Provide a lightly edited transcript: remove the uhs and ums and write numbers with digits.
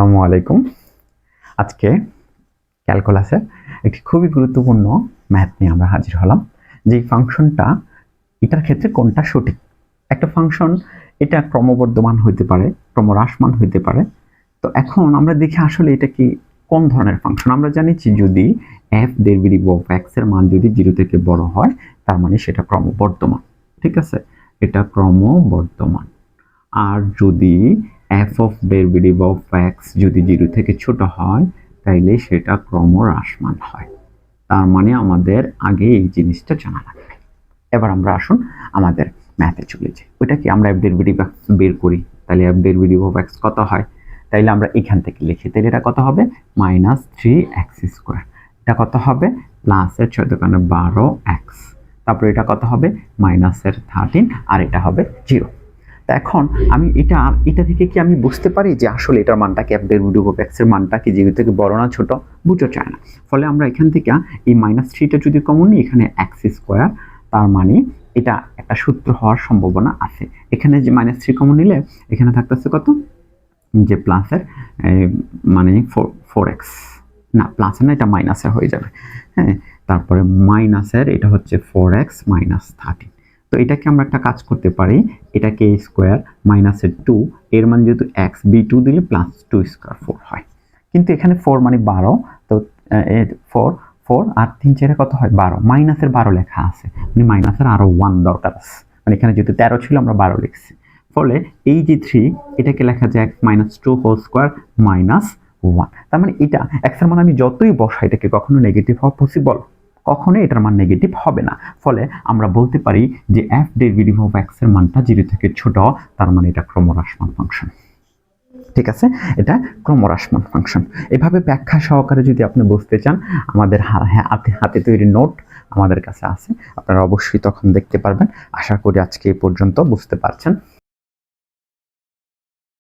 আসসালামু আলাইকুম। আজকে ক্যালকুলাসে একটি খুবই গুরুত্বপূর্ণ ম্যাথ নিয়ে আমরা হাজির হলাম। যে ফাংশনটা এটার ক্ষেত্রে কোনটা সঠিক। একটা ফাংশন এটা ক্রমবর্ধমান হইতে পারে, ক্রমহ্রাসমান হইতে পারে। তো এখন আমরা দেখি আসলে এটা কি কোন ধরনের ফাংশন। আমরা জানি যে যদি f ডেরিভেটিভ অফ x এর মান যদি 0 থেকে বড় হয় তার মানে সেটা ক্রমবর্ধমান। ঠিক আছে, এটা ক্রমবর্ধমান। আর যদি f of derivative of x যদি 0 থেকে ছোট হয় তাইলে সেটা ক্রমহ্রাসমান হয়। তার মানে আমাদের আগে এই জিনিসটা জানা লাগবে। এবার আমরা আসুন আমাদের ম্যাথে চলে যাই। ওইটা কি আমরা f ডেরিভেটিভ x বের করি, তাহলে f ডেরিভেটিভ অফ x কত হয়, তাইলে আমরা এখান থেকে লিখি। তাহলে এটা কত হবে -3x²। এটা কত হবে প্লাসের 6×12x, তারপরে এটা কত হবে -13 আর এটা হবে 0। এখন আমি এটা থেকে কি আমি বুঝতে পারি যে আসলে এটার মানটা কি f ডেরিভেটিভ অফ x এর মানটা কি 0 থেকে বড় না ছোট, বুঝতে চায় না। ফলে আমরা এখান থেকে এই -3টা যদি কমন নিই, এখানে x², তার মানে এটা একটা সূত্র হওয়ার সম্ভাবনা আছে। এখানে যে -3 কমন নিলে এখানে থাকতেছে কত, যে প্লাসের মানে 4x, না প্লাসের না, এটা মাইনাসের হয়ে যাবে। হ্যাঁ, তারপরে মাইনাসের এটা হচ্ছে 4x - 13। তো এটাকে আমরা একটা কাজ করতে পারি, এটাকে স্কোয়ার মাইনাসের 2 এর মান যেহেতু x, b2 দিলে +2² 4 হয়। কিন্তু এখানে 4 মানে 12, তো 4 আর 3 4 কত হয় 12, মাইনাসের 12 লেখা আছে, মানে মাইনাসের আরো 1 দরকার আছে। মানে এখানে যেহেতু 13 ছিল আমরা 12 লিখছি। ফলে এই যে 3 এটাকে লেখা যায় -2² - 1। তার মানে এটা x এর মান আমি যতই বসাই এটাকে কখনো নেগেটিভ হওয়া পসিবল, কখনোই এটার মান নেগেটিভ হবে না। ফলে আমরা বলতে পারি যে f ডেরিভেটিভ অফ x এর মানটা 0 থেকে ছোট, তার মানে এটা ক্রমহ্রাসমান ফাংশন। ঠিক আছে, এটা ক্রমহ্রাসমান ফাংশন। এভাবে ব্যাখ্যা সহকারে যদি আপনি বুঝতে চান, আমাদের হাতে তৈরি নোট আমাদের কাছে আছে, আপনারা অবশ্যই তখন দেখতে পারবেন। আশা করি আজকে এই পর্যন্ত বুঝতে পারছেন।